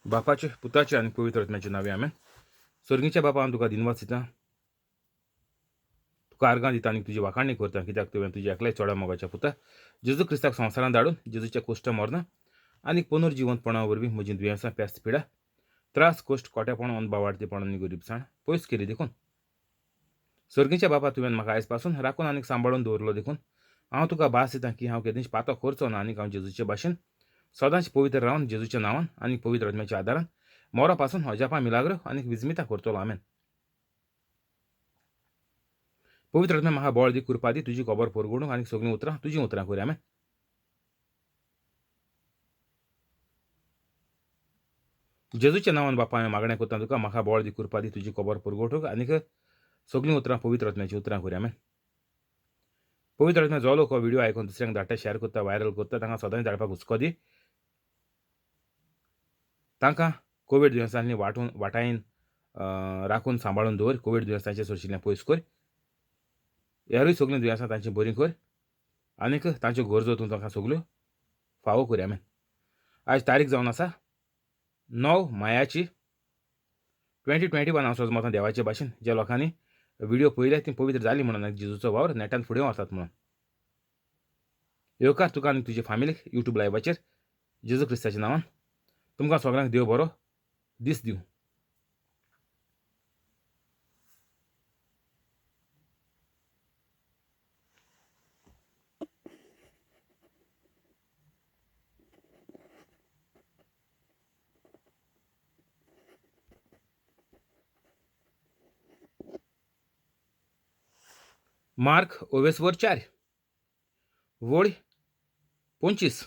बापाचे पुताचे आणि पवित्र आत्म्याचे नावे आमेन. स्वर्गीच्या बापा हांव तुका दिनवास दिता, तुका आर्गां दिता आनी तुजी वाखाणणी करता, कित्याक तुवें तुज्या एकल्याच चोडा मोगाच्या पुता जेजू क्रिस्ताक संवसारांत धाडून जेजूच्या कोश्ट मरणा आनी पुनर्जिवंतपणा वरवीं म्हजीं दुयेंसां प्यास्त पिडा त्रास कोश्ट कोटेपण अनभाव वाडतेपण आनी गरीबसाण पयस केली देखून. स्वर्गीच्या बापा तुवें म्हाका आयज पासून राखून आनी सांबाळून दवरलो देखून हांव तुका भास दितां की हांव केदींच पातो करचो ना आनीक हांव जेजूचे भाशेन सदांच पवित्र रावन जेजूच्या नांवान आनी पवित्र आत्म्याच्या आदारान मोरा पासून अजापां मिलाग्र आनीक विजमितां करतलो. आमेन. पवित्र आत्म्या म्हाका बळ दी, कृपा दी, तुजी खबर परगडूंक आनीक सगळीं उतरां तुजीं उतरां कर. आमेन. जेजूच्या नांवान बापा हांवें मागणें करतां तुका, म्हाका बळ दी, कृपा दी, तुजी खबर परगडूंक आनीक सगळीं उतरां पवित्र आत्म्याची उतरां कर. आमेन. पवित्र आत्म्या जो लोक हो व्हिडिओ आयकून दुसऱ्यांक धाडटा, शेअर करता, व्हायरल करता, तांकां सदांच धाडपाक हुस्को दी. तांकां कोवीड दुयेंसांनी वाटायन राखून सांबाळून दवर. कोवीड दुयेंसांचें सोडशिल्लें पयस कर. हेरूय सगळीं दुयेंसां तांची बरीं कर आनीक तांच्यो गरजो तूं तांकां सगल्यो फावो कर. आमेन. आयज तारीख जावन आसा 9 मायाची 2021. हांव सोजमोतां देवाचे भाशेन ज्या लोकांनी व्हिडिओ पळयले ती पवित्र जाली म्हणून आनी जेजूचो वावर नेटान फुडें वतात म्हणून. येवकार तुका आनी तुजे फॅमिलीक यूट्यूब लायव्हाचेर जेजू क्रिस्ताच्या नांवान. तुमकां सगळ्यांक देव बरो दीस दिवं. मार्क ओवेसवर 4 वळ 25.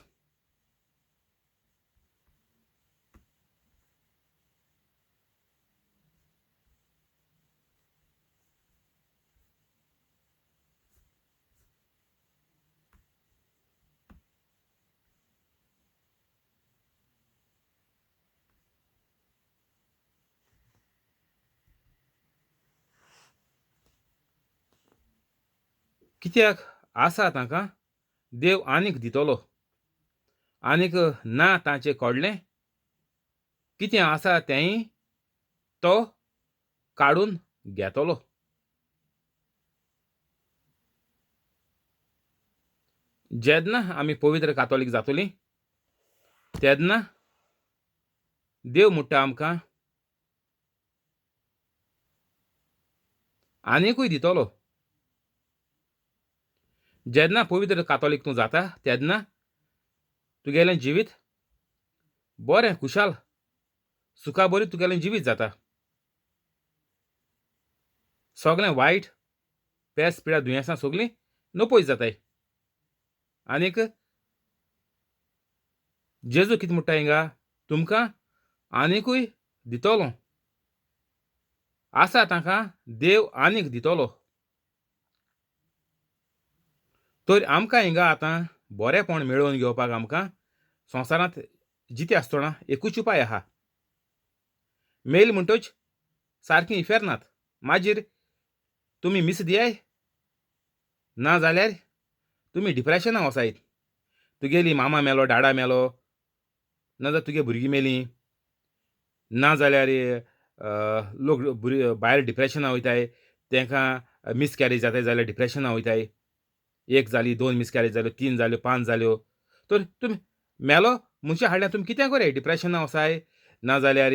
कित्याक आसा तांकां देव आनीक दितलो आनीक ना तांचें कोडलें कितें आसा तेंय तो काडून घेतलो. जेन्ना आमी पवित्र कातोलीक जातलीं तेन्ना देव म्हणटा आमकां आनीकूय दितलो. जेन्ना पवित्र कातोलीक तूं जाता तेन्ना तुगेलें जिवीत बरें खुशाल सुखा बरी तुगेलें जिवीत जाता. सगळें वायट पेस पिड्या दुयेंसां सगळीं नपयस जाताय. आनीक जेजू कितें म्हणटा हिंगा तुमकां आनीकूय दितलो. आसा तांकां देव आनीक दितलो. तर आमकां हिंगा आतां बरेंपण मेळोवन घेवपाक आमकां संवसारांत जिते आसतना एकूच उपाय आहा. मेल म्हणटच सारकीं इफेरनात. मागीर तुमी मिस दियाय ना जाल्यार तुमी डिप्रेशनां वसायत. तुगेली मामा मेलो, डाडा मेलो, नाजाल्यार तुगे भुरगीं मेलीं, ना जाल्यार लोक भायर डिप्रेशनां वयताय. तांकां मिसकॅरेज जाताय जाल्यार डिप्रेशनां वयताय. 1 जाली, 2 मिसकॅरेज जाल्यो, 3 जाल्यो, 5 जाल्यो. तर तुमी मेलो मनशा हाडल्यार तुमी कितें कराय? डिप्रेशनां वसाय ना जाल्यार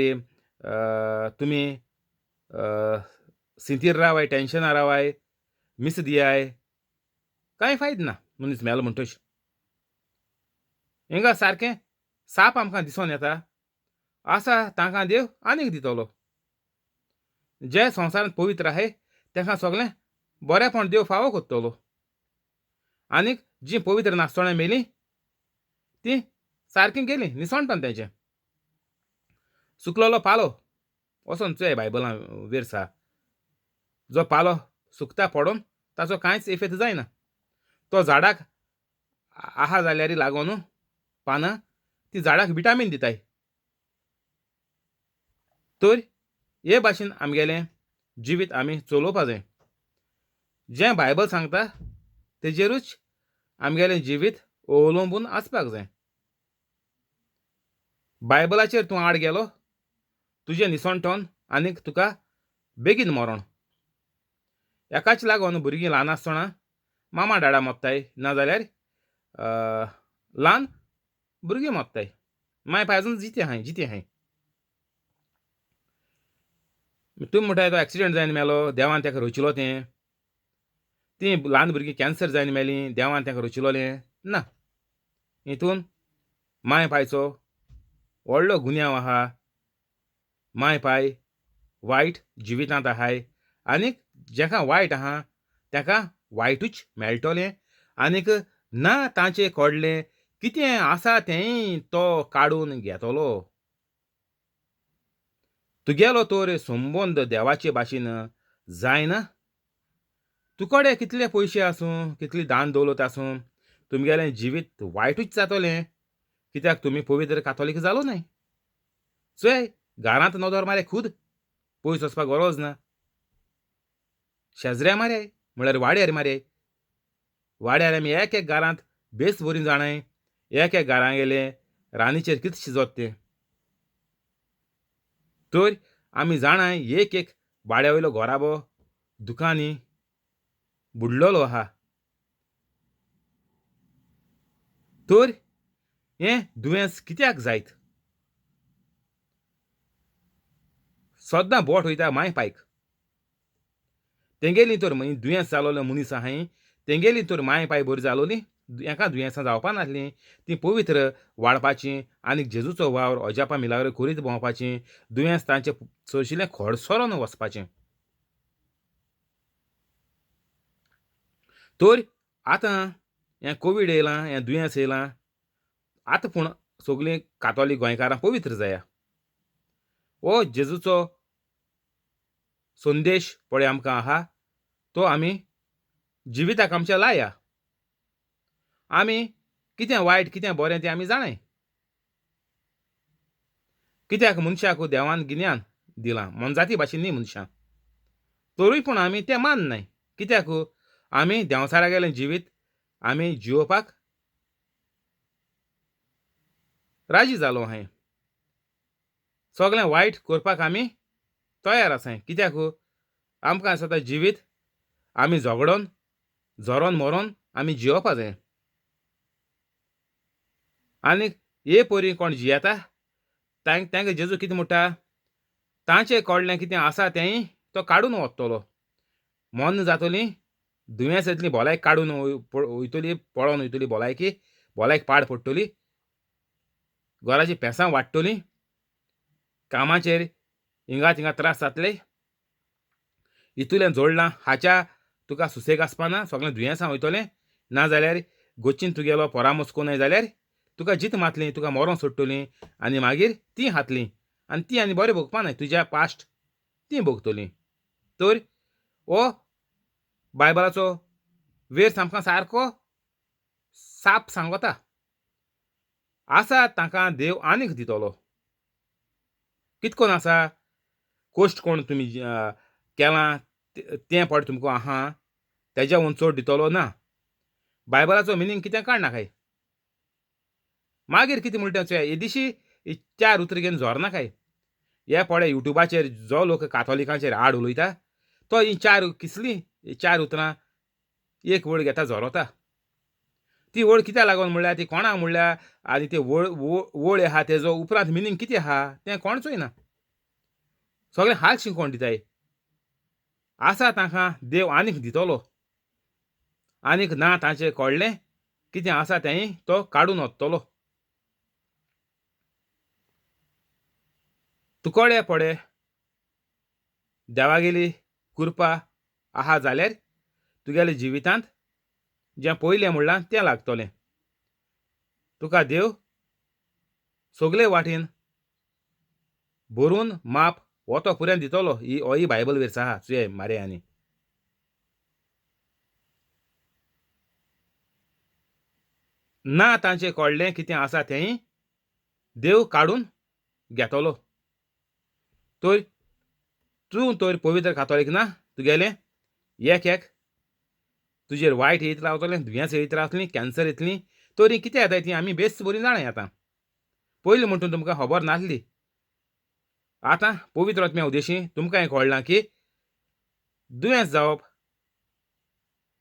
तुमी सिंतीर रावाय, टेन्शनां रावाय, मिस दियाय, कांय फायद ना. मनीस मेलो म्हणटच हिंगा सारकें साप आमकां दिसोन येता. आसा तांकां देव आनीक दितलो. जे संवसारांत पवित्र आहाय तांकां सगळें बरेंपण देव फावो करतलो. आनीक जीं पवित्र नासतना मेलीं तीं सारकीं गेलीं निसणपण तेंचें. सुकलेलो पालो वचोन चोय बायबलां वेर आसा. जो पालो सुकता पडोन ताचो कांयच इफेक्ट जायना. तो झाडाक आहा जाल्यार लागून पानां ती झाडाक विटामीन दिताय. तर हे भाशेन आमगेलें जिवीत आमी चलोवपा जाय. जें बायबल सांगता तेजेरूच आमगेलें जिवीत अवलंबून आसपाक जाय. बायबलाचेर तूं आड गेलो तुजें निसणटोन आनीक तुका बेगीन मरण. एकाच लागून भुरगीं ल्हान आसतना मामा डाडा मोत्ताय नाजाल्यार ल्हान भुरगीं मोत्ताय. माय पायजून जिते हाय. तुमी म्हणटाय तो एक्सिडेंट जावन मेलो देवान ताका रचिलो तें. तीं ल्हान भुरगीं कॅन्सर जावन मेलीं देवान तांकां रचिलोलें ना. हितून माय पायचो व्हडलो गुन्यांव आहा. माय पाय वायट जिवितांत आहाय आनीक जेका वायट आहा ताका वायटूच मेळटोलें आनीक ना तांचें कोडलें कितें आसा तेंय तो काडून घेतलो. तुगेलो तर संबंद देवाचे भाशेन जायना. तुकोडे कितले पयशे आसूं कितली दान दौलत आसूं तुमगेलें जिवीत वायटूच जातोलें कित्याक तुमी पवित्र कातोलीक जालो न्हय. चोय घरांत नदर मारे खूद पयस वचपाक गरज ना. शेजऱ्या मारयाय म्हळ्यार वाड्यार मारयाय. वाड्यार आमी एक घरांत बेस भरून जाणाय एक घरां गेले रानीचेर कितें शिजोत तें. तर आमी जाणाय एक वाड्या वयलो घोराबो दुकानी बुडलोलो आहा. तर हें दुयेंस कित्याक जायत. सोद्दां बोट वयता माय पायक. तेंगेली तर दुयेंस जालोलो मनीस आहाय तेंगेली तर माय पाय बरी जालोली एका दुयेंसां जावपा नासलीं. तीं पवित्र वाडपाचीं आनीक जेजूचो वावर अजापा मिलाग्रो करीत भोंवपाचीं. दुयेंस तांचें चडशिलें खोडसरोन वचपाचें. तर आतां हें कोवीड येयलां हें दुयेंस येयलां आतां पूण सगळीं कातोलीक गोंयकारां पवित्र जाया. हो जेजूचो संदेश पळय आमकां आहा तो आमी जिविताक आमच्या लाया. आमी कितें वायट कितें बरें तें आमी जाणाय. कित्याक मनशाक देवान गिन्यान दिलां मोनजाती भाशेन न्ही मनशां. तरूय पूण आमी तें माननाय. कित्याक आमी देंवसारा गेलें जिवीत आमी जिवोवपाक राजी जालो आहाय. सगळें वायट करपाक आमी तयार आसाय. कित्याक आमकां आसा जिवीत आमी झगडोन झरोन मरोन आमी जियोवपा जाय. आनीक हे परी कोण जियेता तांकां जेजू कितें म्हणटा तांचें कोडलें कितें आसा तेंय तो काडून व्हरतलो. मोन्न जातलीं दुयेंस येतलीं भलायक काडून वयतली पळोवन वयतली भलायक पाड पडटली. घराची पेसां वाडटलीं. कामाचेर हिंगा थिंगा त्रास जातले. हितूलें जोडलां हाच्या तुका सुसेग आसपाना सगळें दुयेंसां वयतलें. नाजाल्यार गोच्चीन तुगेलो परामोस कोनाय जाल्यार तुका जीत मातलीं तुका मरोन सोडटलीं आनी मागीर तीं हातलीं आनी तीं आनी बरें भोगपा न्हय तुज्या पास्ट तीं भोगतलीं. तर हो बायबलाचो वेर्स आमकां सारको साप सांगता. आसा तांकां देव आनीक दितलो. कितकोन आसा कोश्ट कोण तुमी केलां तें पड तुमकां आहा तेज्या वून चड दितलो ना. बायबलाचो मिनींग कितें काडनाकाय. मागीर कितें म्हणटा हे दिशी 4 उतरां घेवन झोरनाकाय. हे पळय युट्यूबाचेर जो लोक कातोलिकांचेर आड उलयता तो ही 4 किसलीं 4 उतरां एक वळ घेता झोरता. ती वळ कित्याक लागून म्हणल्यार ती कोणाक म्हणल्यार आनी ती वळ आहा तेजो उपरांत मिनींग कितें आहा तें कोणचोय ना. सगळें हाल शिकोवन दिताय. आसा तांकां देव आनीक दितलो आनीक ना तांचें कोडलें कितें आसा तेंय तो काडून व्हरतलो. तुकोडे पडे देवागेली कृपा आहा जाल्यार तुगेल्या जिवितांत जें पयलें म्हणलां तें लागतलें. तुका देव सगळे वाटेन भरून माप हो तो पुऱ्यान दितलो. ही बायबल वेर्स आहा चुये मारे आनी ना तांचें कोडलें कितें आसा तेंय देव काडून घेतलो. तर तूं तर पवित्र कातोलीक ना तुगेलें एक तुजेर वायट येयत रावतलें दुयेंस येयत रावतलीं कॅन्सर येतलीं. तरी कितें येताय तीं आमी बेस बरीं जाणाय आतां. पयलीं म्हणटून तुमकां खबर नासली. आतां पवित्र आत्म्या उद्देशी तुमकां हें कळलां की दुयेंस जावप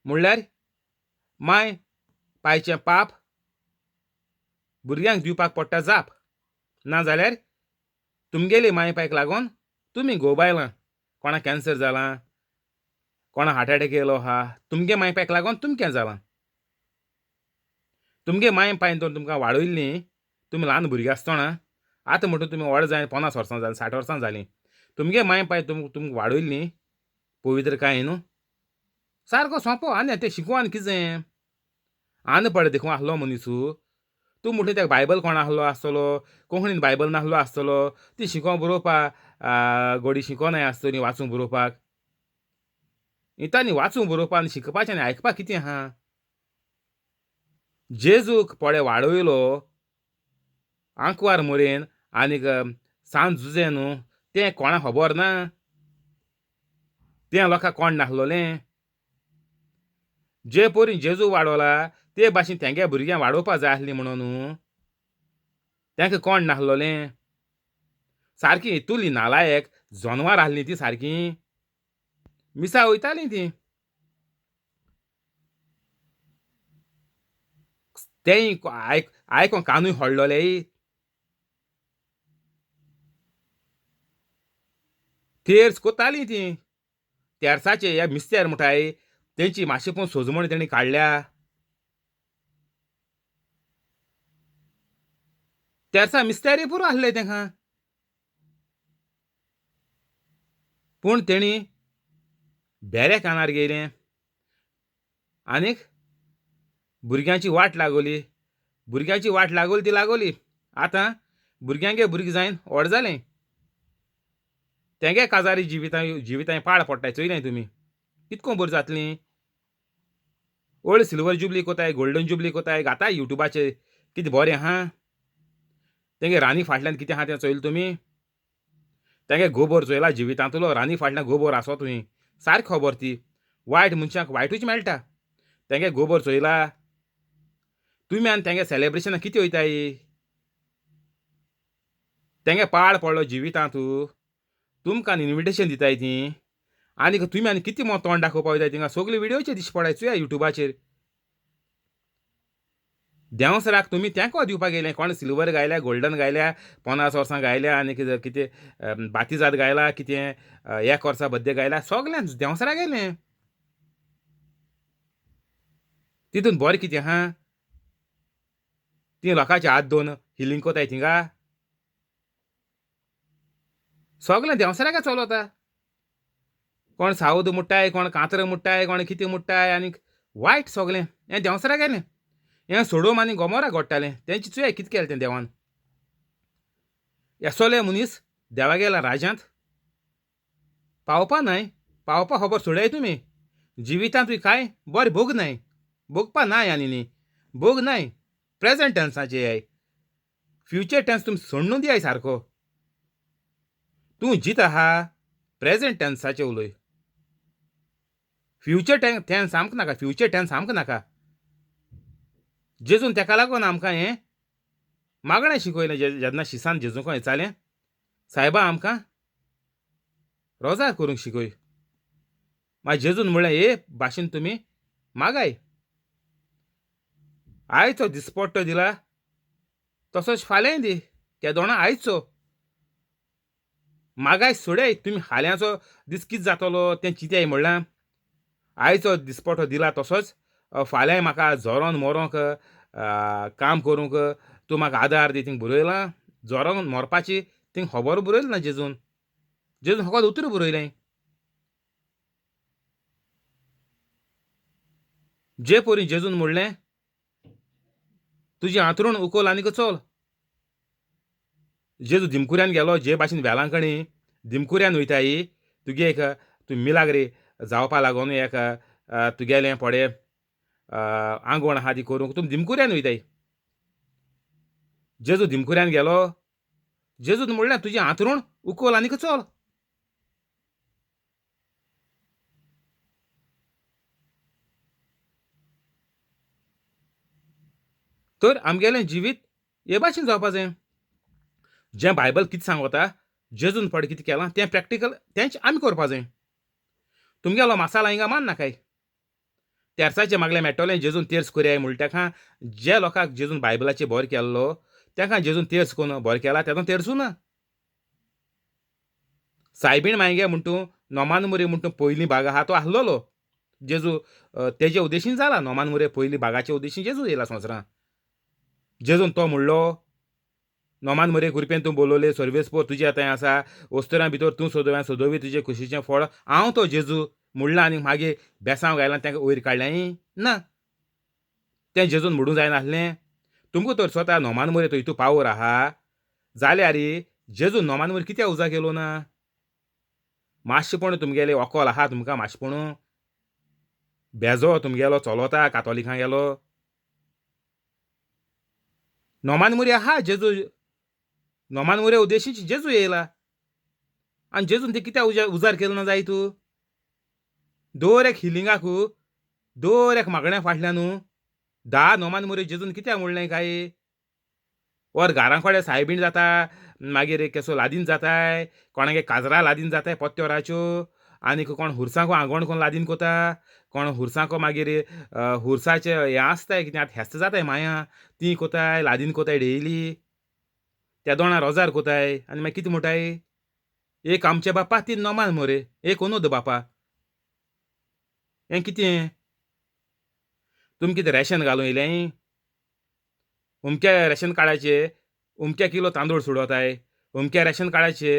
म्हणल्यार माय पायचें पाप भुरग्यांक दिवपाक पडटा जाप, नाजाल्यार तुमगेली माय पायक लागून तुमी घोव बायलां, कोणाक कॅन्सर जालां, कोणाक हार्ट एटॅक येयलो आहा, तुमगे माय पायक लागून तुमकें जालां. तुमगे माय पायन तर तुमकां वाडयल्लीं, तुमी ल्हान भुरगीं आसतना, आतां म्हणटून तुमी व्हड जावन 50 वर्सां जालीं, 60 वर्सां जालीं. तुमगे माय पाय तुमकां वाडयल्लीं पवित्र कायेन सारको सोंपो आनी तें शिकोवन कितें जायें? अनपड देखून आसलो मनीस तूं म्हणटा तेका बायबल कोण आसलो आसतलो, कोंकणीन बायबल नासलो आसतलो, ती शिकोवन बरोवपा गोडी शिकोनाय आसतलीं वाचूंक बरोवपाक. इतांनी वाचूंक बरोवपा आनी शिकपाचें आनी आयकपाक कितें आहा? जेजूक पोडे वाडयलो आंकवार मोरेन आनीक सांत झुजे न्हू तें कोणाक खबर ना. तें लोकांक कोण नासलोलें. जे पोरीन जेजू वाडोला ते भाशेन तेंगे भुरग्यांक वाडोवपा जाय आसलीं म्हणून न्हू. तेंकां कोण नासलोलें. सारकीं हितूली नालायक जनवार आसलीं तीं सारकीं. मिसा वयतालीं तीं. तेंय आयकोन कानूय होडलोले. तेर्स कोत्तालीं तीं. तेर्साचे हे मिस्तेर म्हणटाय तेंची मातशें पूण सोजमण तेणी काडल्या. तेर्सा मिस्तेरूय पुरो आसले तेंकां. पूण तेणी बेऱ्या कानार गेलें आनीक भुरग्यांची वाट लागोली. भुरग्यांची वाट लागोली ती लागोली. आतां भुरग्यांगे भुरगीं जायन व्हड जालें. तेंगे काजारी जिवितांय पाड पडटाय चोयलें तुमी. कितको बरीं जातलीं. ओल्ड सिल्वर जुबली कोताय, गोल्डन जुबली कोताय, घाताय युट्यूबाचेर कितें बरें आहा. तेंगे राणी फाटल्यान कितें आहा तें चोयलां तुमी. तेंगे गोबोर चोयला जिवितांतलो, राणी फाटल्यान गोबोर आसो तुवें. सारकी खबर ती. वायट मनशाक वायटूच मेळटा. तेंगे गोबोर चोयला. तुमी आनी तेंगे सेलेब्रेशनाक कितें वयताय? तेंगे पाड पडलो जिवितांत. तुमकां इन्विटेशन दिताय तीं. आनीक तुमी आनी कितें मो तोंड दाखोवपा वयताय थिंगां सगळे विडियोचे दिश्टी पडाय चोया युट्यूबाचेर. देंवसराक तुमी तेंको दिवपाक गेले. कोण सिल्वर घायल्या, गोल्डन घायल्या, 50 वर्सां घायल्या आनी कितें बातिजाद घायला, कितें 1 वर्सा बद्दे घायला, सगळ्यांक देंवसराक गेलें. तितून बरें कितें आहा? ती लोकांचे हात धरून हिलींग कोताय थिंगां. सगळें देंवसराक चलवता. कोण सावद मुट्टाय, कोण कांतर मुट्टाय, कोण कितें मुट्टाय आनीक वायट सगळें. हें देंवसराक गेलें. हें सोडोम आनी गोमोरा घडटालें. तेंची चोया कितें केलें तें देवान. एसोले मनीस देवागेल्या राज्यांत पावपा नाय. पावपा खबर सोडाय तुमी. जिवितांतूय कांय बरें भोग नाय. भोगपा नाय आनी न्ही. भोग नाय. प्रेझेंट टेन्साचे आय. फ्युचर टेन्स तुमी सोडून दियाय सारको. तूं जीत आहा प्रेझेंट टेन्साचें उलय. फ्युचर टेन्स सामको नाका. फ्युचर टेन्स सामको नाका. जेजून तेका लागून आमकां हें मागणें शिकयलें. जेन्ना शिसान जेजूक विचारलें, सायबा आमकां रोजार करूंक शिकय. मागीर जेजून म्हणलें हे भाशेन तुमी मागाय. आयचो दिसपट्टो दिला तसोच फाल्यांय दी. केदोणां आयचो. मागाय सोडय. तुमी फाल्यांचो दीस कितें जातलो तें चिंत्याय म्हणलां. आयचो दिसपट्टो दिला तसोच फाल्यां म्हाका जोरोन मोरोंक काम करूंक तूं म्हाका आदार दी थिंग बरयलां. जोरोन मोरपाची थिंग खबर बरयली ना जेजून. जेजून फकत उतर बरयलें. जे परी जेजून म्हणलें तुजें आंतरूण उखल आनीक चल. जेजू दिमकुऱ्यान गेलो. जे भाशेन वेलांकणी दिमकुऱ्यान वयताय. तुगे तूं मिलाग्री जावपा लागून तुगेलें पोडे आंगवण आहा ती करूंक तुमी दिमकुऱ्यान वयताय. जेजू दिमकुऱ्यान गेलो. जेजून म्हणलें तुजें आंतरूण उखल आनीक चल. तर आमगेलें जिवीत हे भाशेन जावपा जाय. जें बायबल कितें सांगता जेजून फाट कितें केलां तें प्रॅक्टिकल तेंच आमी करपा जाय. तुमगेलो मसाला हिंगा मान नाकाय. तेर्साचें मागलें मेट्टोलें जेजून तेर्स कोरयाय म्हूण तेका जे लोकांक जेजून बायबलाचेर बोर केल्लो तेका जेजून तेर्स कोन्न बोर केला तेदो तेर्सू ना. सायबीण मायगे म्हूण तूं नोमान मुरे म्हूण तूं पयलीं भाग आहा तो आसलोलो. जेजू तेजे उद्देशीन जाला नोमान मुरे पयलीं भागाचे उद्देशीन जेजू येयला संवसारांत. जेजून तो म्हणलो नोमान मुरे कुरपेन तूं बोलोले सर्वेस्पोर तुजे आतां आसा वस्तुरां भितर तूं सोदोवी तुजे खुशीचें फळ हांव तो जेजू म्हणला आनी मागीर बेसांव घायला तेका वयर काडलें ना. तें जेजून म्हणूं जायनासलें. तुमकां तर स्वता नोमान मुरे तो हितू पावर आहा जाल्यार जेजून नोमान मुरे कित्याक उजा केलो ना. मातशेंपण तुमगेले ओकोल आहा तुमकां मातशेंपण बेजो तुमगेलो चलोता कातोलिकांगेलो. नोमान मुरे आहा जेजू नोमान मुरे उद्देशीन जेजू येयला आनी जेजून ते कित्याक उजार केलो ना जाय तूं. दर एक हिलिंगाक दर एक मागण्या फाटल्यान 10 नोमान मुरे जेजून कित्याक म्हणलें काय वर घारां कोडे सायबीण जाता मागीर केसो लादीन जाताय कोणागे काजरां लादीन जाताय पत्त्योराच्यो आनीक कोण हुर्सांको आंगवण कोन्न लादीन कोता कोण हुर्सांको मागीर हुर्साचें हें आसताय कितें आतां फेस्त जाताय माया ती कोताय लादीन कोताय डेयली त्या दोणां रोजार कोताय आनी मागीर कितें म्हणटाय एक आमचे बापा 3 नोमान मुरे एक अंदूच बापा. हें कितें तुमी कितें रेशन घालूं येयलें. उमक्या रेशन कार्डाचे उमके किलो तांदूळ सोडोताय उमक्या रेशन कार्डाचे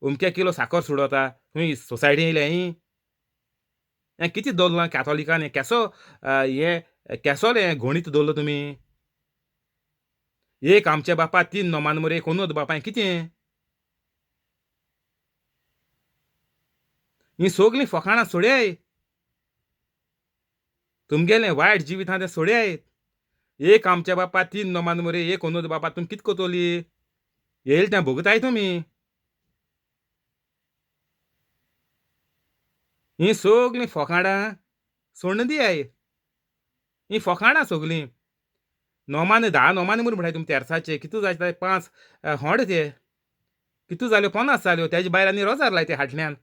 उमके किलो साकर सोडोता खंय सोसायटीन येयलें. हें कितें दवरलां कॅथोलिकान हें केसोलें गणीत दवरलो तुमी. एक आमचे बापा 3 नोमान मुरे एक अंदूच बापा हें कितें. हीं सगलीं फकाणां सोडयाय. तुमगेलें वायट जिवीत आहा तें सोडयाय. एक आमचे बापा 3 नोमान मुरे एक अंदूच बापा तुमी कितें कोतोली येयलें तें भोगताय तुमी. हीं सगलीं फकाणां सोडून दियाय. हीं फकाणां सगलीं. नोमान 10 नोमान मुरे म्हणटाय तुमी तेर्साचे कितू जाताय 5 होंड ते कितू जाल्यो 50 जाल्यो तेजे भायर आनी रोजार लायताय हाटल्यान.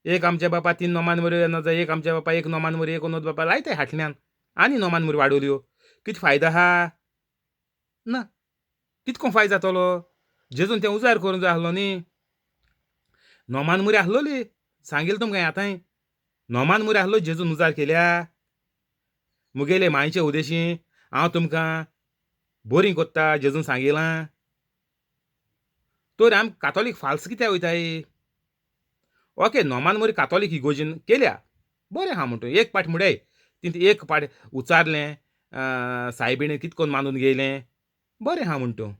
एक आमचे बापा 3 नोमान मुरे नाजाल्यार एक आमचे बापा एक नोमान मुरे एक अंदूच बापा लायताय हाटल्यान आनी नोमान मुरे वाडोवल्यो. कितें फायदो आहा ना. कितको फायदो जातलो जेजून तें उजार करूंक जाय आसलो न्ही. नोमान मुरे आसलोली सांगिल्लें तुमकां आतांय नोमान मुरे आसलो जेजून उजार केल्या. मुगेले मायेचे उद्देशीन हांव तुमकां बोरीं कोत्ता जेजून सांगिलां. तर आमी कातोलीक फाल्स कित्याक वयताय. ओके नोमान मुरे कातोलीक इगोर्जीन केल्या बरें आहा म्हणटू एक पाट मुडय तितून एक पाट उचारलें सायबीण कितें कोन्न मानून घेयलें बरें आहा म्हणटू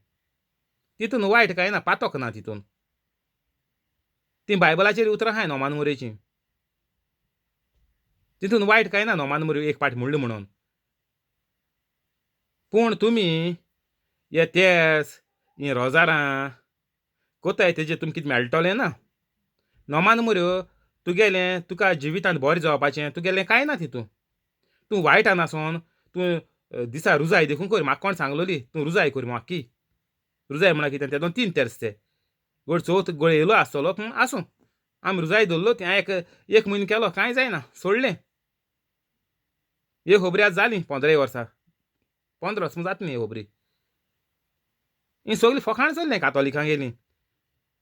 तितून वायट कांय ना पातोक ना तितून. ती बायबलाचेर उतरां आहाय नोमान मुरेचीं तितून वायट कांय ना नोमान मुरे एक पाट म्हणलें म्हणून. पूण तुमी हे तेस हीं रोजारां कोताय तेजेर तुमकां कितें मेळटोलें ना. नोमान मुऱ्यो तुगेलें तुका जिवितांत बरें जावपाचें तुगेलें कांय ना तितून. तूं वायटान आसोन तूं दिसा रुजाय देखून कर म्हाका कोण सांगलोली तूं रुजाय कर माक्की रुजाय म्हळ्यार कितें तेदोन 3 तेर्स ते गोड चवथ येयलो आसतलो आसूं आमी रुजाय दवरलो ती हांवें एक म्हयनो केलो कांय जायना सोडलें. एक खबरी आतां जालीं 15 वर्सां 15 वर्सां जातलीं ही खबरी. हीं सगलीं फकाणां चल्लीं कातोलिकांगेलीं.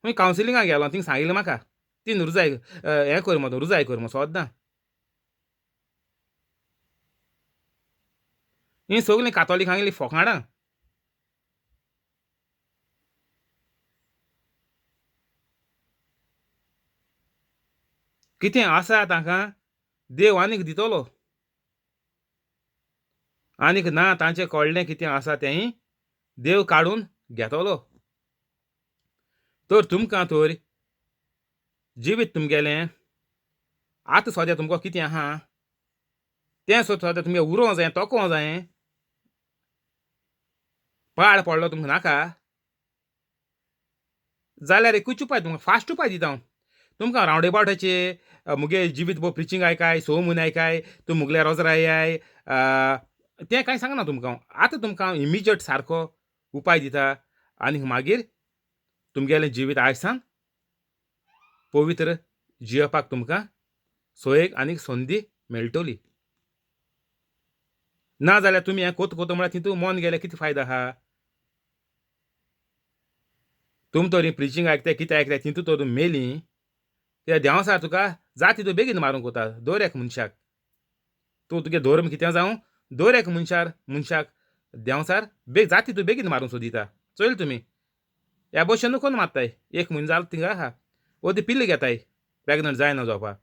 खंय कावन्सिलिंगाक गेलो थिंग सांगिल्लें म्हाका तीन रुजाय हें कर मगो रुजाय कर मगो सोद्दां. हीं सगलीं कातोलिकांगेलीं फकाणां. कितें आसा तांकां देव आनीक दितलो आनीक ना तांचें कोडलें कितें आसा तेंय देव काडून घेतलो. तर तुमकां तर जिवीत तुमगेलें आतां सद्या तुमकां कितें आहा तें सद्या तुमगे उरों जाय तोको जाय पाड पडलो तुमकां नाका जाल्यार एकूच उपाय तुमकां फास्ट उपाय दिता हांव. तुमकां रावंड अबावटाचे मुगे जिवीत भर प्रिचींग आयकाय 6 म्हयने आयकाय तुमी मुगल्या रोजरायाय तें कांय सांगना तुमकां हांव. आतां तुमकां हांव इमिजिएट सारको उपाय दिता आनी मागीर तुमगेलें जिवीत आयसान पवित्र जियेवपाक तुमकां सोयेक आनी संदी मेळटली. ना जाल्यार तुमी हें कोत म्हळ्यार तितून मन गेल्यार कितें फायदो आहा. तुमी तरी प्रिचींग आयकताय कितें आयकताय तितून तर मेलीं कित्याक देंवसार तुका जाता तितून बेगीन मारूंक कोता दर एक मनशाक. तूं तुगे धर्म कितें जावं दर एक मनशाक देंवसार जाता तितून बेगीन मारूंक सोदिता. चोयले तुमी ह्या भशेन कोण मारताय. एक म्हयनो जालो थिंगा आहा ओदी पिल्ली घेताय प्रेग्नंट जायना जावपाक.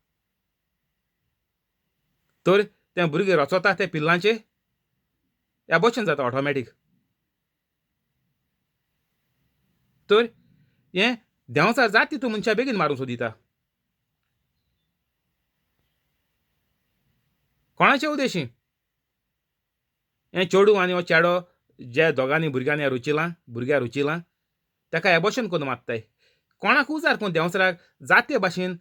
तर तें भुरगें रचोता त्या पिल्लांचे ह्या भशेन जाता ऑटोमॅटीक. तर हें देंवसार जाता तितून मनशाक बेगीन मारूंक सोदिता. कोणाचे उद्देशीं हें चेडूं आनी हो चेडो जे दोगांनी भुरग्यांनी भुरग्यां रुचिलां ताका हे भशेन करून मारताय. कोणाक उजार कोण देंवसराक जाता ते भाशेन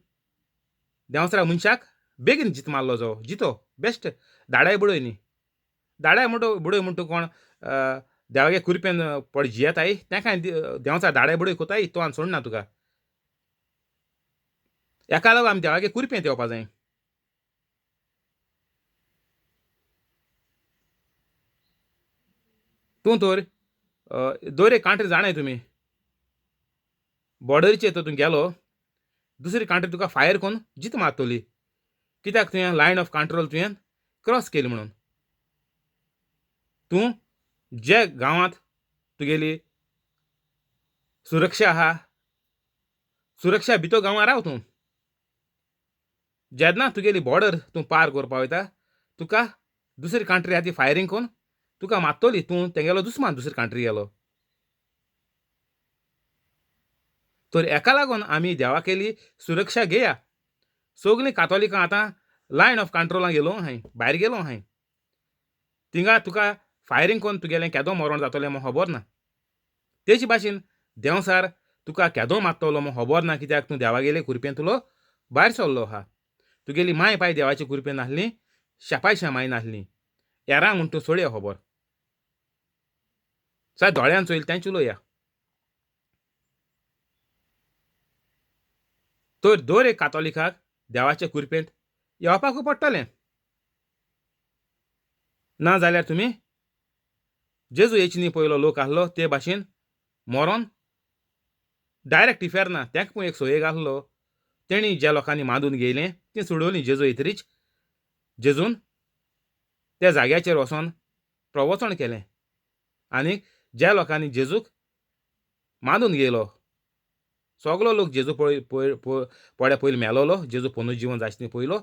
देंवसरा मनशाक बेगीन जीत मारलो जो जितो बेस्ट. धाडाय बुडय न्ही. धाडाय बुडय म्हणटा कोण देवागे कुरपेन पड जियेताय तांकां देंवसार धाडाय बुडय कोताय तो आनी सोडना तुका. हेका लागून आमी देवागे कुरपेंत येवपा जाय. तूं तर दर एक कांट्री जाणाय तुमी बॉर्डरीचेर तूं गेलो दुसरी कांट्री तुका फायर कोन्न जीत मारतली. कित्याक तुवें लायन ऑफ कंट्रोल तुवें क्रॉस केली म्हणून. तूं जे गांवांत तुगेली सुरक्षा आहा सुरक्षा भितर गांवां राव तूं. जेन्ना तुगेली बॉर्डर तूं पार करपा वयता तुका दुसरी कांट्री आहा ती फायरींग कोन्न तुका मारतली. तूं तेंगेलो दुस्मान दुसरी कांट्री गेलो. तर हेका लागून आमी देवाकेली सुरक्षा घेया. सगलीं कातोलिकां आतां लायन ऑफ कंट्रोलाक गेलो आहाय भायर गेलो आहाय. थिंगा तुका फायरींग कोन्न तुगेलें केदो मरण जातलें म्हूण खबर ना. तेचे भाशेन देंवसार तुका केदो मारतलो म्हूण खबर ना. कित्याक तूं देवागेले कुरपेन तुलो भायर सरलो आहा. तुगेली माय पाय देवाचे कुरपेन नासली शेपायशा माय नासली. येरां म्हूण तूं सोडया खबर. साय दोळ्यान चोयलें तेंच उलोवया. तर दर एक कातोलिकाक देवाचे कुरपेंत येवपाकूच पडटलें. ना जाल्यार तुमी जेजू येवचे न्ही पयलो लोक आसलो ते भाशेन मरोन डायरेक्ट इफेरना. ताका पूण एक सोयेग आसलो तेणी ज्या लोकांनी मांदून घेयलें तीं सोडवलीं जेजू येतरीच. जेजून त्या जाग्याचेर वचोन प्रवचन केलें आनी ज्या लोकांनी जेजूक मांदून घेयलो सगलो लोक जेजू पळय पयलीं मेलोलो जेजू पुनर्जीवन जाचनी पयलो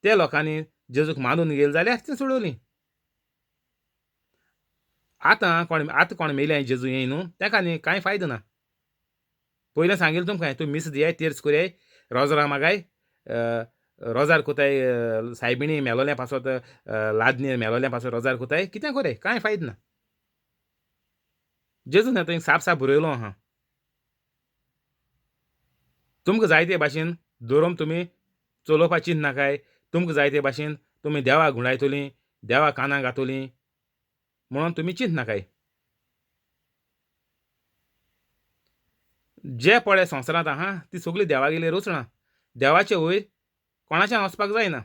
त्या लोकांनी जेजूक मांदून घेयले जाल्यार तीं सोडवलीं. आतां कोण मेल्याय जेजू येय न्हू ताका न्ही कांय फायदो ना. पयलें सांगिल्लें तुमकां तूं मीस दियाय तेर्स कोराय रोजरां मागाय रोजार कोताय सायबिणी मेलोल्या पासत लादनी मेलोल्या पासत रोजार कोताय कितें कोराय कांय फायदो ना. जेजून हें साप बरयलो आहा. तुमकां जाय ते भाशेन धोरम तुमी चलोवपाक चिंत नाकाय. तुमकां जाय ते भाशेन तुमी देवाक गुणायतलीं देवा कानाक घातलीं म्हणून तुमी चिंत नाकाय. जे पळय संवसारांत आहा ती सगळीं देवागेली रचणां. देवाचे वयर कोणाच्यान वचपाक जायना.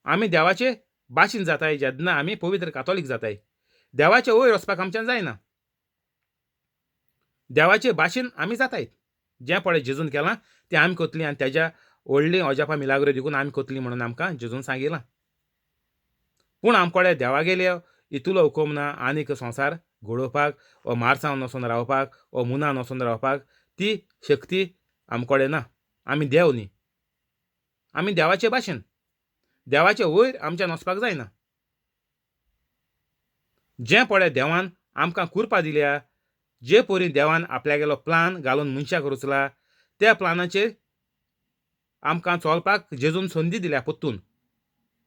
आमी देवाचे भाशेन जाताय जेन्ना आमी पवित्र कातोलीक जाताय. देवाचे वयर वचपाक आमच्यान जायना. देवाचे भाशेन आमी जाताय. जें पळय जेजून केलां तें आमी कोतलीं आनी तेज्या व्हडलीं अजापां मिलाग्रो देखून आमी कोतलीं म्हणून आमकां जेजून सांगिलां. पूण आमकोडे देवागेले हितूलो हुकूम ना आनीक संवसार घडोवपाक वो मार्सांव वचोन रावपाक वो मुनान वचोन रावपाक ती शक्ती आमकोडे ना. आमी देव न्ही. आमी देवाचे भाशेन देवाचे वयर आमच्यान वचपाक जायना. जें पळय देवान आमकां कुरपा दिल्या जे परी देवान आपल्यागेलो प्लान घालून मनशाक रचला त्या प्लानाचेर आमकां चलपाक जेजून संदी दिल्या परतून.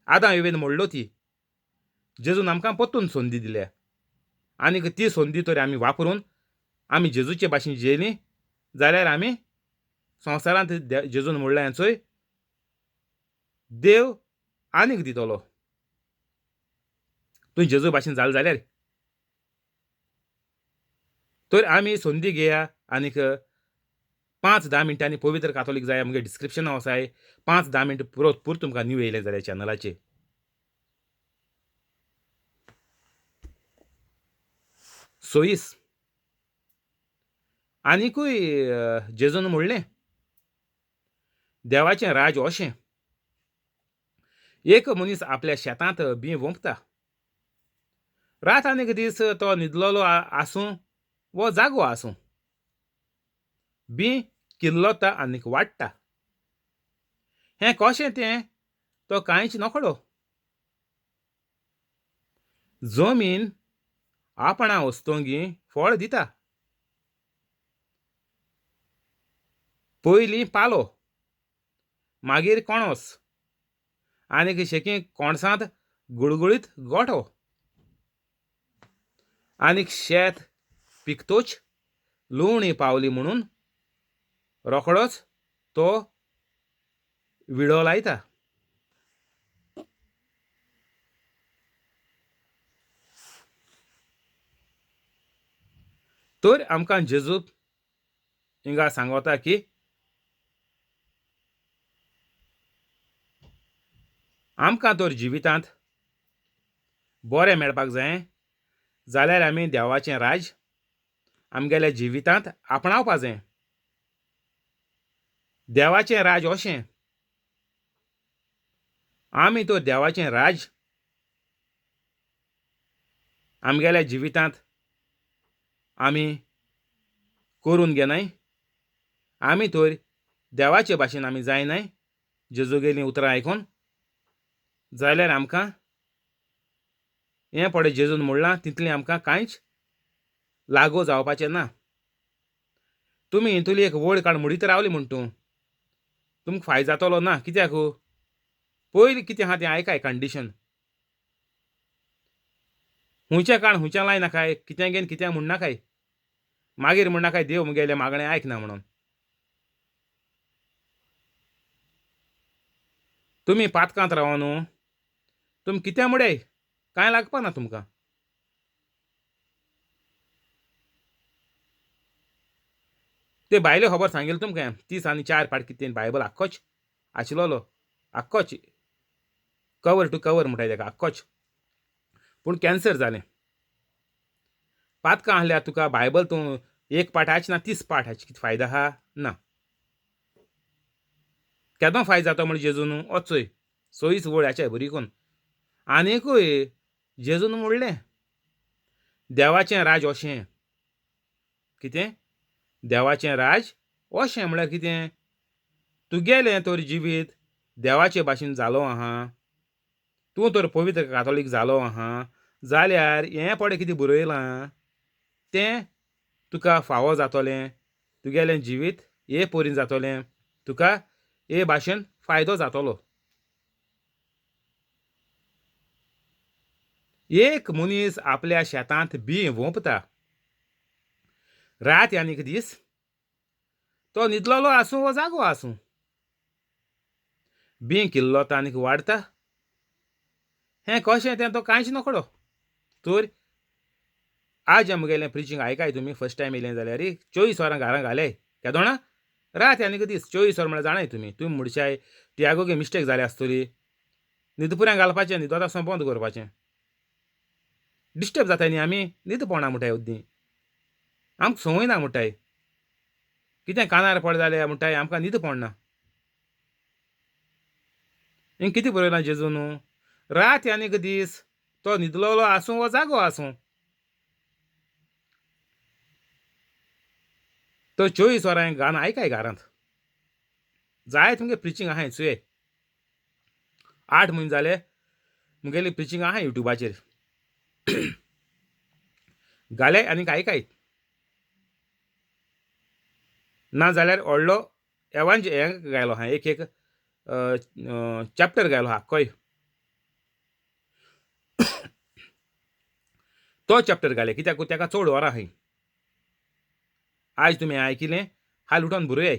आदां एवेन मोडलो ती जेजून आमकां परतून संदी दिल्या आनीक ती संदी तरी आमी वापरून आमी जेजूचे भाशेन जियेलीं जाल्यार आमी संवसारांत जेजून मोडल्याचोय देव आनीक दितलो. तूं जेजू भाशेन जालें जाल्यार तर आमी संदी घेया आनीक 5-10 मिनटांनी पवित्र कातोलीक जाय म्हगे डिस्क्रिप्शना वसाय 5-10 मिनट पुरो तुमकां न्यू येयलें जाल्यार चॅनलाचेर. सोयीस आनिकूय जेजून म्हणलें देवाचें राज अशें एक मनीस आपल्या शेतांत बी वोंपता. रात आनीक दीस तो न्हिदलोलो आसूं वो जागो आसूं बी किल्लोता आनीक वाडटा. हें कशें तें तो कांयच नकळो. जमीन आपणा वस्तोंगी फळ दिता. पयलीं पालो, मागीर कोणोस आनीक शेकी कोणसांत गुळगुळीत गोठो. आनीक शेत पिकतोच लुवणी पावली म्हणून रोखडोच तो विडो लायता. तर आमकां जेजू हिंगा सांगता की आमकां तर जिवितांत बरें मेळपाक जाय जाल्यार आमी देवाचें राज आमगेल्या जिवितांत आपणावपा जाय. देवाचें राज अशें आमी तो देवाचें राज आमगेल्या जिवितांत आमी करून घेनाय. आमी तर देवाचे भाशेन आमी जायनाय जेजूगेलीं उतरां आयकून जाल्यार आमकां हें पळय जेजून म्हणलां तितलें आमकां कांयच लागू जावपाचें ना. तुमी हितूली एक वड काड म्हणीत रावली म्हूण तूं तुमकां फायदो जातलो ना. कित्याक पयलीं कितें आहा तें आयकाय कंडिशन. हुंयचें काण हुंयचें लाय नाकाय, कितें घेवन कितें म्हूण नाकाय. मागीर म्हूण नाकाय देव म्हगेलें मागणें आयकना म्हणून. तुमी पातकांत राव न्हू तुमी कितें मुडय कांय लागपा ना तुमकां. ते बायले खबर सांगिल्लें तुमकां 30 आनी 4 पाट कितें बायबल आख्खोच आशिल्लो आख्खोच कवर टू कवर म्हणटाय तेका आख्खोच. पूण कॅन्सर जालें. पातकां आहल्यार तुका बायबल तूं एक पाठाच ना 30 पाठाच कितें फायदो आहा ना. केदो फायदो जाता म्हण जेजून वचय सोयीस वळ हाच्या बरी कोन्न. आनीकूय जेजून म्हणलें देवाचें राज अशें कितें देवाचें राज अशें म्हळ्यार कितें तुगेलें तर जिवीत देवाचे भाशेन जालो आहा. तूं तर पवित्र कातोलीक जालो आहा जाल्यार हें पळय कितें बरयलां तें तुका फावो जातोलें. तुगेलें जिवीत हे परीन जातोलें. तुका हे भाशेन फायदो जातलो. एक मनीस आपल्या शेतांत बी वोंपता. रात आनीक दीस तो न्हिदलोलो आसूं वो जागो आसूं बी किल्लोता आनीक वाडटा. हें कशें तें तो कांयच नकळो. तर आज आमगेलें प्रिचींग आयकाय तुमी फर्स्ट टायम येयलें जाल्यार 24 वरां घरां घाले केदो जाणा रात आनीक दीस 24 वर म्हळ्यार जाणाय तुमी म्हणशाय तियागोगे मिस्टेक जाली आसतली. न्हिदपुऱ्यां घालपाचें न्हिदोता आसतना बंद करपाचें. डिस्टर्ब जाताय न्ही आमी न्हीद पडना म्हणटाय उद्दी. आमकां संवय ना म्हणटाय. कितें कानार पड जाल्यार म्हणटाय आमकां न्हीद पडना. हिंग कितें बरयलां जेजून रात आनीक दीस तो न्हिदलोलो आसूं वो जागो आसूं तो 24 वरां गान आयकाय घरांत. जाय तुमगे प्रिचींग आहाय चुये 8 म्हयने जाले मुगेली प्रिचींग आहा युट्यूबाचेर घाले आनीक आयकाय. ना जाल्यार व्हडलो एवांज हें गायलो आहा एक चॅप्टर गायलो आहा आख्खोय. तो चॅप्टर घाले कित्याक तेका चड वरां आहाय. आज तुमी आयकिलें हाल उठोन बरयाय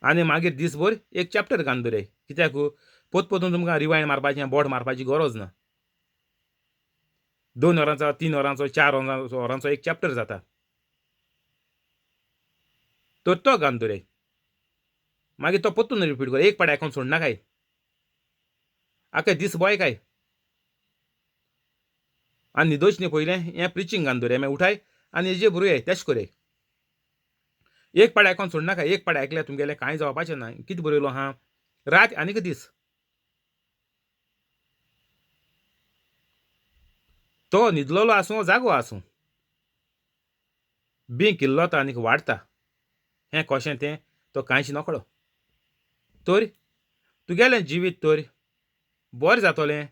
आनी मागीर दिसभर एक चॅप्टर घालन दवराय. कित्याक पोत पोतून तुमकां रिवायंड मारपाचें बोट मारपाची गरज ना. 2 वरांचो 3 वरांचो 4 वरांचो एक चॅप्टर जाता. तर तो घालून दवराय. मागीर तो परतून रिपीट कर. एक पाटी आयकोन सोडनाकाय. आख्खे दीस बोयकाय. आनी न्हिदोच न्ही पयलें हें प्रिचींग घालून दवराय. मागीर उठाय आनी हेजेर बरोवयाय. तेश कोराय. एक पाटी आयकोन सोडनाकाय. एक पाटी आयकल्यार तुमगेलें कांय जावपाचें ना. कितें बरयलो आहा? रात आनीक दीस. तो न्हिदलोलो आसूं जागो आसूं, बीं किल्लो तो आनीक वाडटा. हें कशें तें तो कांयच नकळो. तर तुगेलें जिवीत तर बरें जातोलें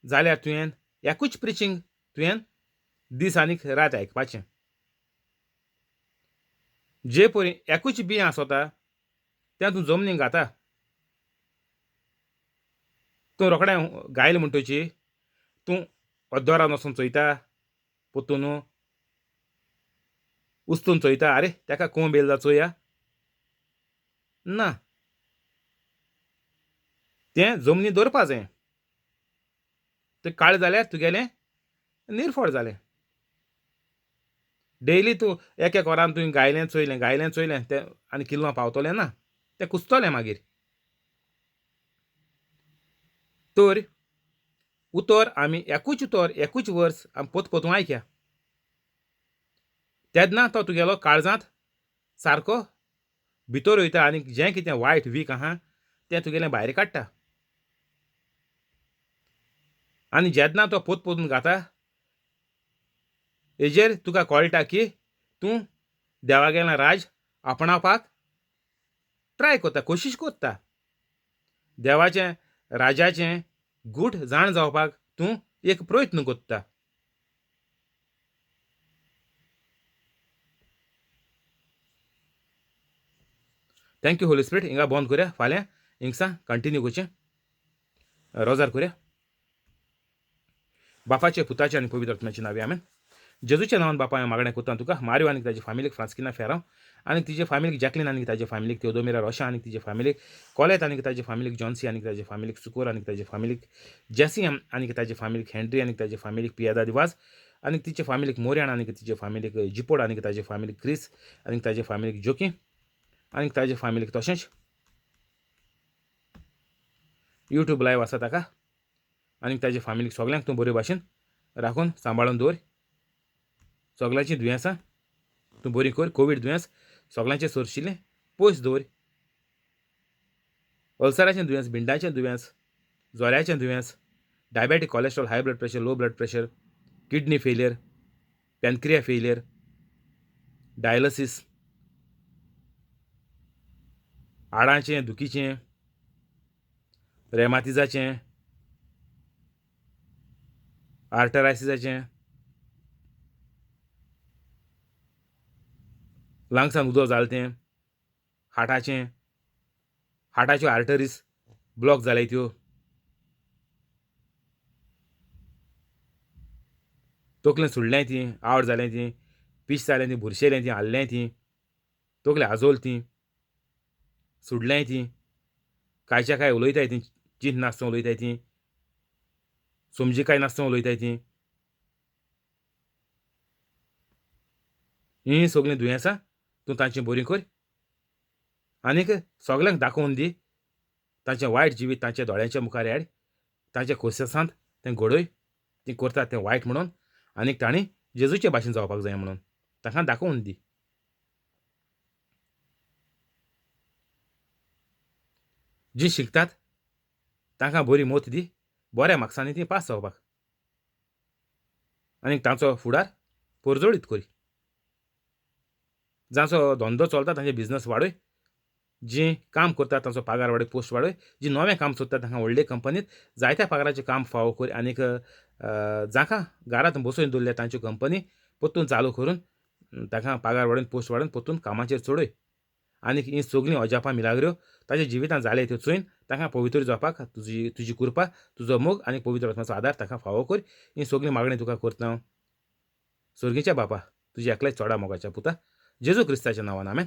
जाल्यार तुवें एकूच प्रिचींग तुवें दीस आनीक रात आयकपाचें. जे परी एकूच बी आसोता तें तूं जमनीक घाता. तूं रोखडें गायलें म्हणटची तूं ओद्दोरान वचून चोयता. पोत्तून उस्तून चोयता. आरे तेका कोंब येयलो चोया. ना. तें जमनीर दवरपा जाय. तें काळें जाल्यार तुगेलें निर्फळ जालें. डेली तूं एक वरान तुवें गायलें चोयलें तें आनी किल्लो पावतोलें ना. तें कुसतोलें मागीर. तर उतर आमी एकूच उतर एकूच वर्स आमी पोतूं आयकया. तेन्ना तो तुगेलो काळजांत सारको भितर वयता आनी जें कितें वायट वीक आहा तें तुगेलें भायर काडटा. आनी जेन्ना तो पोतून घाता हेजेर तुका कळटा की तूं देवागेलें राज आपणावपाक ट्राय कोत्ता. कोशिश कोत्ता. देवाचें राजाचें गूठ जाण जावपाक तूं एक प्रयत्न कोत्ता. Thank you Holy spirit. हिंगा बंद करुया. फाल्यां हिंगसा कंटिन्यू करचें. रोजार करुया. बापाचे पुताचे आनी पवित्र आत्म्याचे नांवे आमेन. जेजूच्या नांवान बापा हांवें मागणें कोत्ता तुका मारियो आनी ताजे फॅमिलीक फ्रांस्किना फेरांव आनी तिजे फॅमिलीक जॅकलीन आनी ताजे फॅमिलीक तेओदोमिरा रोशा आनी तिजे फॅमिलीक कॉलेत आनी ताजे फॅमिलीक जॉन्सी आनी ताजे फॅमिलीक सुकोर आनी ताजे फॅमिलीक जेसी आनी ताजे फॅमिलीक हेनरी आनी ताजे फॅमिलीक पियादा दिवाज आनी तिचे फॅमिलीक मोरियान आनी तिजे फॅमिलीक जिपोड आनी ताजे फॅमिलीक क्रिस आनी ताजे फॅमिलीक जोकी आनी ताजे फॅमिलीक तशेंच यूट्यूब लायव्ह आसा ताका आनी ताजे फॅमिलीक सगल्यांक तूं बरे भाशेन राखून सांबाळून दवर. सगळ्यांची दुयेंसां तूं बरी कर. कोवीड दुयेंस सगळ्यांचें सरशिल्लें पयस दवर. अल्सराचें दुयेंस, भिंडाचें दुयेंस, जोऱ्याचें दुयेंस, diabetic, cholesterol, high blood pressure, low blood pressure, kidney failure, pancreas failure, dialysis, हाडांचें दुखीचें, रेमातिजाचें, आर्टरायसिसाचें, लंग्सान उदक जालें तें, हार्टाच्यो आर्टरीज ब्लॉक जाल्याय त्यो, तकलें सुडलें ती, आवड जालें ती, पिश जालें ती, बुरशेलें ती, हाल्लें ती, तकलें आजोल ती, सुडलें ती, कांयच्या कांय उलयताय ती, चिंत नासतना उलयताय ती, समजी कांय नासतना उलयताय ती, हीं सगळीं दुयेंसां तूं तांची बरी कर आनीक सगल्यांक दाखोवन दी. तांचें वायट जिवीत तांच्या दोळ्यांच्या मुखार हाड. तांच्या खोशेसांत तें घडोय. तीं करतात तें वायट म्हणून आनीक तांणी जेजूचे भाशेन जावपाक जाय म्हणून तांकां दाखोवन दी. जीं शिकतात तांकां बरी मोत दी. बऱ्या मार्क्सांनी तीं पास जावपाक आनीक तांचो फुडार परजोळीत कर. जांचो धंदो चलता तांचे बिझनस वाडय. जीं काम करतात तांचो पगार वाडय, पोस्ट वाडय. जीं नवें काम सोदतात तांकां व्हडले कंपनींत जायत्या पगाराचें काम फावो कर आनीक जांकां घरांत बसोवन दवरल्या तांच्यो कंपनी परतून चालू करून तांकां पगार वाडोवन पोस्ट वाडोवन परतून कामाचेर चडय. आनीक हीं सगळीं अजापां मिलाग्र्यो ताच्या जिवितांत जाले त्यो चोयन तांकां पवित्र जावपाक तुजी कृपा, तुजो मोग आनी पवित्र आत्म्याचो आदार तांकां फावो कर. हीं सगळीं मागणी तुका करता हांव. सर्गीच्या बापा तुज्या एकल्याच चोडा मोगाच्या पुता जेजू क्रिस्ताच्या नांवान आमेन.